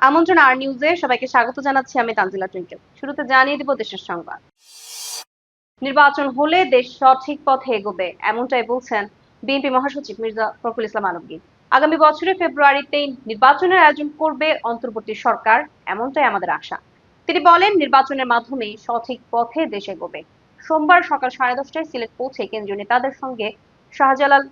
আমন্ত্রণ আর নিউজে সবাইকে স্বাগত জানাচ্ছি। আমি তানজিলা টুইঙ্কেল। শুরুতে জানিয়ে দিব দেশের সংবাদ। নির্বাচন হলে দেশ সঠিক পথে এগোবে, এমনটাই বলছেন বিএনপি মহাসচিব মির্জা ফখরুল ইসলাম আলমগীর। আগামী বছরের ফেব্রুয়ারিতেই নির্বাচনের আয়োজন করবে অন্তর্বর্তী সরকার, এমনটাই আমাদের আশা। তিনি বলেন, নির্বাচনের মাধ্যমে সঠিক পথে দেশ এগোবে। সোমবার সকাল 10:30টায় সিলেট পৌঁছে কেন্দ্রীয় নেতাদের সঙ্গে শাহজালাল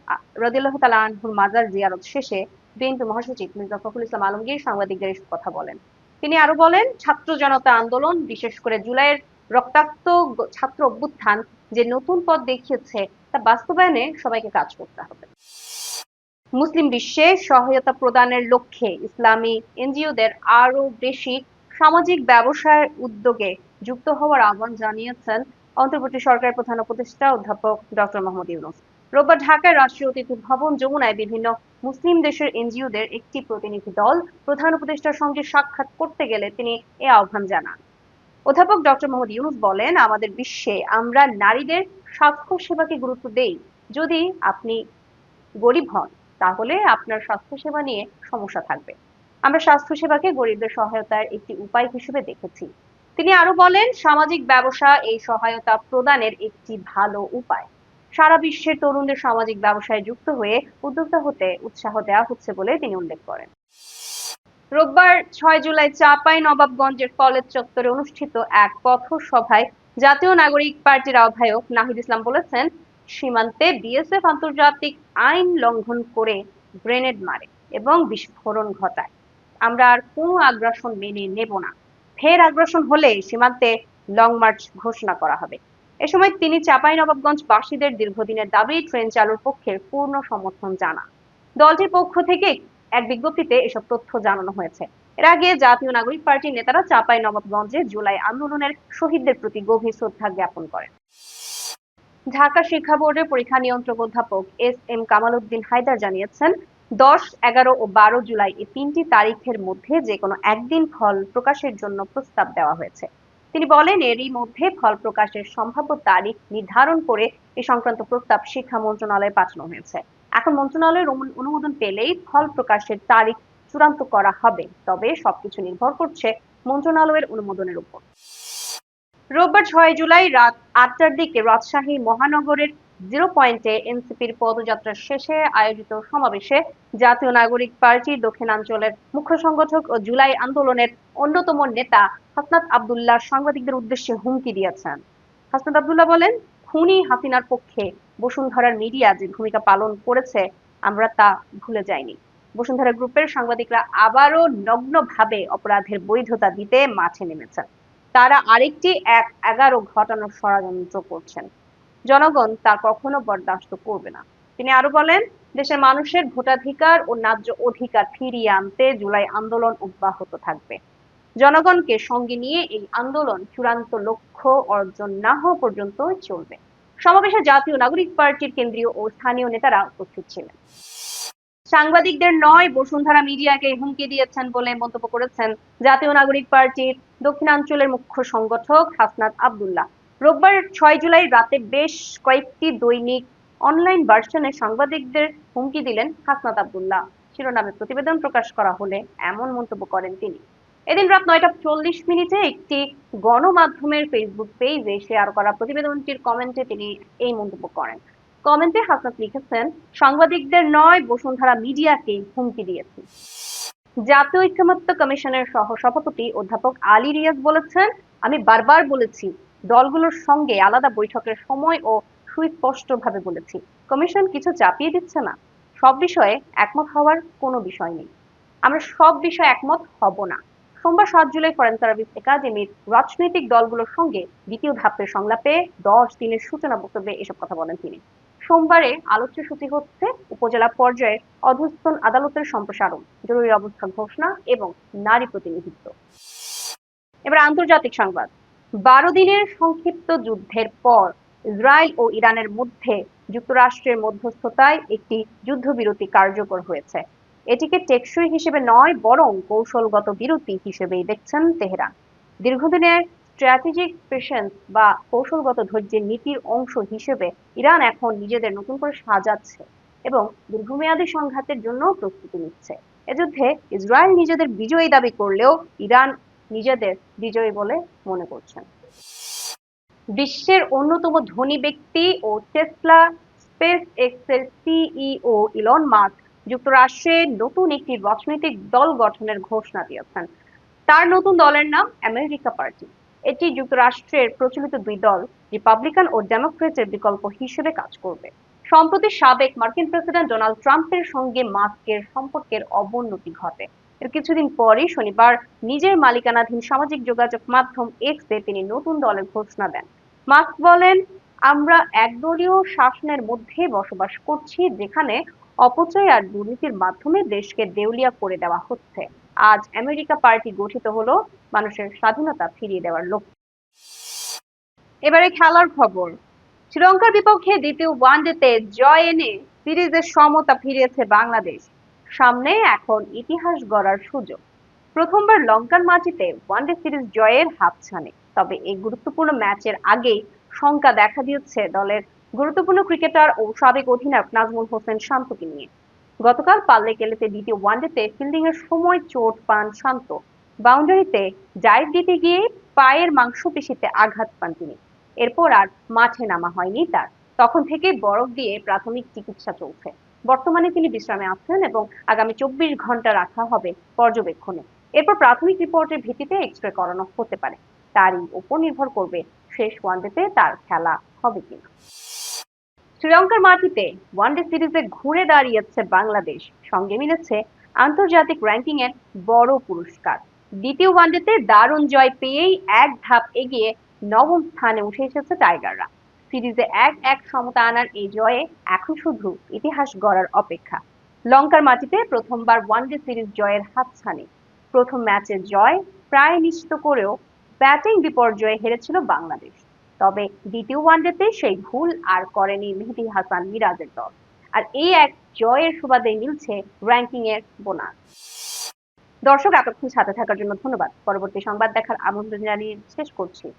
রাদিয়াল্লাহু তাআলা আনহুর মাজার জিয়ারত শেষে বিএনপি মহাসচিব মির্জা ফখরুল ইসলাম আলমগীর সাংবাদিকদের এসব কথা বলেন। তিনি আরো বলেন, ছাত্র জনতা আন্দোলন, বিশেষ করে জুলাইয়ের রক্তাক্ত ছাত্র অভ্যুত্থান যে নতুন পথ দেখিয়েছে, তা বাস্তবায়নে সবাইকে কাজ করতে হবে। মুসলিম বিশ্বে সহায়তা প্রদানের লক্ষ্যে ইসলামী এনজিওদের আরও বেশি সামাজিক ব্যবসার উদ্যোগে যুক্ত হওয়ার আহ্বান জানিয়েছেন অন্তর্বর্তী সরকারের প্রধান উপদেষ্টা অধ্যাপক ডক্টর মোহাম্মদ ইউনূস। রোববার ঢাকায় রাষ্ট্রীয় অতিথি ভবন যমুনায় বিভিন্ন মুসলিম দেশের এনজিওদের একটি প্রতিনিধি দল প্রধান উপদেষ্টার সঙ্গে সাক্ষাৎ করতে গেলে তিনি এ আহ্বান জানান। অধ্যাপক ডক্টর মোহাম্মদ ইউনূস বলেন, আমাদের বিশ্বে আমরা নারীদের স্বাস্থ্য সেবাকে গুরুত্ব দেই। যদি আপনি গরিব হন, তাহলে আপনার স্বাস্থ্যসেবা নিয়ে সমস্যা থাকবে। আমরা স্বাস্থ্যসেবাকে গরিবদের সহায়তার একটি উপায় হিসেবে দেখেছি। তিনি আরো বলেন, সামাজিক ব্যবসা এই সহায়তা প্রদানের একটি ভালো উপায়। সারা বিশ্বের তরুণদের সামাজিক ব্যবসায় যুক্ত হয়ে উদ্যোক্তা হতে উৎসাহ দেওয়া হচ্ছে বলে তিনি উল্লেখ করেন। রোববার 6 জুলাই চাঁপাইনবাবগঞ্জের কলেজ চত্বরে অনুষ্ঠিত এক পথসভায় জাতীয় নাগরিক পার্টির আহ্বায়ক নাহিদ ইসলাম বলেছেন, সীমান্তে বিএসএফ আন্তর্জাতিক আইন লঙ্ঘন করে গ্রেনেড মারে এবং বিস্ফোরণ ঘটায়। আমরা আর কোনো আগ্রাসন মেনে নেব না। ফের আগ্রাসন হলে সীমান্তে লং মার্চ ঘোষণা করা হবে। এ সময় তিনি চাঁপাইনবাবগঞ্জবাসীদের দীর্ঘদিনের দাবি ট্রেন চালুর পক্ষে পূর্ণ সমর্থন জানান। দলটির পক্ষ থেকে এক বিজ্ঞপ্তিতে এসব তথ্য জানানো হয়েছে। এর আগে জাতীয় নাগরিক পার্টির নেতারা চাঁপাইনবাবগঞ্জে জুলাই আন্দোলনের শহীদদের প্রতি গভীর শ্রদ্ধা জ্ঞাপন করেন। ঢাকা শিক্ষা বোর্ডের পরীক্ষা নিয়ন্ত্রক অধ্যাপক এস.এম. কামাল উদ্দিন হায়দার জানিয়েছেন, 10, 11 ও 12 জুলাই এই 3টি তারিখের মধ্যে যেকোনো একদিন ফল প্রকাশের জন্য প্রস্তাব দেওয়া হয়েছে। তিনি বলেন, এরই মধ্যে ফল প্রকাশের সম্ভাব্য তারিখ নির্ধারণ করে এ সংক্রান্ত প্রস্তাব শিক্ষা মন্ত্রণালয়ে পাঠানো হয়েছে। এখন মন্ত্রণালয়ের অনুমোদন পেলেই ফল প্রকাশের তারিখ চূড়ান্ত করা হবে। তবে সবকিছু নির্ভর করছে মন্ত্রণালয়ের অনুমোদনের উপর। রোববার 6 জুলাই রাত 8টার দিকে রাজশাহী মহানগরের 0 পয়েন্টে এনসিপির পদযাত্রা শেষে আয়োজিত সমাবেশে জাতীয় নাগরিক পার্টির দক্ষিণাঞ্চলের মুখ্য সংগঠক ও জুলাই আন্দোলনের অন্যতম নেতা হাসনাত আব্দুল্লাহ সাংবাদিকদের উদ্দেশ্যে হুমকি দিয়েছেন। হাসনাত আব্দুল্লাহ বলেন, খুনি হাসিনার পক্ষে বসুন্ধরার মিডিয়া যে ভূমিকা পালন করেছে, আমরা তা ভুলে যাইনি। বসুন্ধরা গ্রুপের সাংবাদিকরা আবারও নগ্নভাবে অপরাধের বৈধতা দিতে মাঠে নেমেছেন। তারা আরেকটি 1-11 ঘটানোর ষড়যন্ত্র করছেন। জনগণ তা কখনো বরদাস্ত করবে না। তিনি আরো বলেন, দেশের মানুষের ভোটাধিকার ও ন্যায্য অধিকার ফিরিয়ে আনতে জুলাই আন্দোলন অব্যাহত থাকবে। জনগণকে সঙ্গে নিয়ে এই আন্দোলন চূড়ান্ত লক্ষ্য অর্জন না হওয়া পর্যন্ত চলবে। সমাবেশে জাতীয় নাগরিক পার্টির কেন্দ্রীয় ও স্থানীয় নেতারা উপস্থিত ছিলেন। সাংবাদিকদের নয়, বসুন্ধরা মিডিয়াকে হুমকি দিয়েছেন বলে মন্তব্য করেছেন জাতীয় নাগরিক পার্টির দক্ষিণাঞ্চলের মুখ্য সংগঠক হাসনাত আব্দুল্লাহ। রোববার 6 জুলাই রাতে বেশ কয়েকটি দৈনিক অনলাইন ভার্সনে সাংবাদিকদের হুমকি দিলেন হাসনাত আব্দুল্লাহ শিরোনামে প্রতিবেদন প্রকাশ করা হলে এমন মন্তব্য করেন তিনি। এদিন রাত 9টা 40 মিনিটে একটি গণমাধ্যমের ফেসবুক পেজে শেয়ার করা প্রতিবেদনটির কমেন্টে তিনি এই মন্তব্য করেন। কমেন্টে হাসনাত লিখেছেন, সাংবাদিকদের নয়, বসুন্ধরা মিডিয়াকে হুমকি দিয়েছি। জাতীয় ঐকমত্য কমিশনের সহ-সভাপতি অধ্যাপক আলী রিয়াজ বলেছেন, আমি বারবার বলেছি, দলগুলোর সঙ্গে আলাদা বৈঠকের সময় ও সুস্পষ্টভাবে বলেছি, কমিশন কিছু চাপিয়ে দিচ্ছে না। সব বিষয়ে একমত হওয়ার কোনো বিষয় নেই। আমরা সব বিষয়ে একমত হব না। সোমবার 7 জুলাই ফরেন সার্ভিস একাডেমির রাজনৈতিক দলগুলোর সঙ্গে দ্বিতীয় ধাপের সংলাপে 10 দিনের সূচনা বক্তব্যে এসব কথা বলেন তিনি। সোমবারে আলোচ্য সূচি হচ্ছে উপজেলা পর্যায়ে অধস্তন আদালতের সম্প্রসারণ, জরুরি অবস্থা ঘোষণা এবং নারী প্রতিনিধিত্ব। এবার আন্তর্জাতিক সংবাদ। 12 দিনের সংক্ষিপ্ত যুদ্ধের পর ইসরায়েল ও ইরানের মধ্যে যুক্তরাষ্ট্রের মধ্যস্থতায় একটি যুদ্ধবিরতি কার্যকর হয়েছে। এটিকে টেকসই হিসেবে নয়, বরং কৌশলগত বিরতি হিসেবেই দেখছেন তেহরান। দীর্ঘদিনের স্ট্র্যাটেজিক পেশেন্স বা কৌশলগত ধৈর্যের নীতির অংশ হিসেবে ইরান এখন নিজেদের নতুন করে সাজাচ্ছে এবং দীর্ঘমেয়াদী সংঘাতের জন্য প্রস্তুতি নিচ্ছে। এ যুদ্ধে ইসরায়েল নিজেদের বিজয়ী দাবি করলেও ইরান নিজেদের বিজয়ী বলে মনে করছেন। বিশ্বের অন্যতম ধনী ব্যক্তি ও টেসলা স্পেস এক্সের সিইও ইলন মাস্ক যুক্তরাষ্ট্রে নতুন একটি রাজনৈতিক দল গঠনের ঘোষণা দিয়েছেন। তার নতুন দলের নাম আমেরিকা পার্টি। এটি যুক্তরাষ্ট্রের প্রচলিত দুই দল রিপাবলিকান ও ডেমোক্রেটের বিকল্প হিসেবে কাজ করবে। সম্প্রতি সাবেক মার্কিন প্রেসিডেন্ট ডোনাল্ড ট্রাম্পের সঙ্গে মাস্কের সম্পর্কের অবনতি ঘটে। এর কিছুদিন পরই শনিবার নিজের মালিকানাধীন সামাজিক যোগাযোগ মাধ্যম এক্সে তিনি নতুন দলের ঘোষণা দেন। মাস্ক বলেন, আমরা একদলীয় শাসনের মধ্যে বসবাস করছি যেখানে অপচয় আর দুর্নীতির মাধ্যমে দেশকে দেউলিয়া করে দেওয়া হচ্ছে। আজ আমেরিকা পার্টি গঠিত হলো মানুষের স্বাধীনতা ফিরিয়ে দেওয়ার লক্ষ্যে। এবারে খেলার খবর। শ্রীলঙ্কার বিপক্ষে দ্বিতীয় ওয়ানডেতে জয় এনে সিরিজের সমতা ফিরিয়েছে বাংলাদেশ। সামনে এখন ইতিহাস গড়ার সুযোগ। প্রথমবার লঙ্কান মাটিতে ওয়ানডে সিরিজ জয়ের হাতছানি। তবে এই গুরুত্বপূর্ণ ম্যাচের আগেই শঙ্কা দেখা দিয়েছে দলের গুরুত্বপূর্ণ ক্রিকেটার ও সাবেক অধিনায়ক নাজমুল হোসেন শান্তকে নিয়ে। গতকাল পাল্লে-কেলেতে দ্বিতীয় ওয়ানডেতে ফিল্ডিংয়ের সময় চোট পান শান্ত। বাউন্ডারিতে ডাইভ দিতে গিয়ে পায়ের মাংসপেশিতে আঘাত পান তিনি। এরপর আর মাঠে নামা হয়নি তার। তখন থেকে বরফ দিয়ে প্রাথমিক চিকিৎসা চলছে। বর্তমানে তিনি বিশ্রামে আছেন এবং আগামী 24 ঘন্টা রাখা হবে পর্যবেক্ষণে। এরপর প্রাথমিক রিপোর্টের ভিত্তিতে এক্স-রে করানো হতে পারে। তারই উপর নির্ভর করবে শেষ ওয়ানডেতে তার খেলা হবে কিনা। শ্রীলঙ্কার মাটিতে ওয়ানডে সিরিজে ঘুরে দাঁড়িয়েছে বাংলাদেশ। সঙ্গে মিলেছে আন্তর্জাতিক র্যাঙ্কিং এর বড় পুরস্কার। দ্বিতীয় ওয়ানডেতে দারুণ জয় পেয়েই এক ধাপ এগিয়ে নবম স্থানে উঠে এসেছে টাইগাররা। সিরিজে 1-1 সমতা আনার এই জয়ে এখন শুধু ইতিহাস গড়ার অপেক্ষা। লঙ্কার মাটিতে প্রথমবার ওয়ানডে সিরিজ জয়ের হাতছানি। প্রথম ম্যাচে জয় প্রায় নিশ্চিত করেও ব্যাটিং বিপর্যয়ে হেরেছিল বাংলাদেশ। তবে দ্বিতীয় ওয়ানডেতে সেই ভুল আর করেনি মেহেদী হাসান মিরাজের দল। আর এই এক জয়ের সুবাদে মিলছে র্যাঙ্কিং এর বোনাস। দর্শক, এতক্ষণ সাথে থাকার জন্য ধন্যবাদ। পরবর্তী সংবাদ দেখার আমন্ত্রণ জানিয়ে শেষ করছি।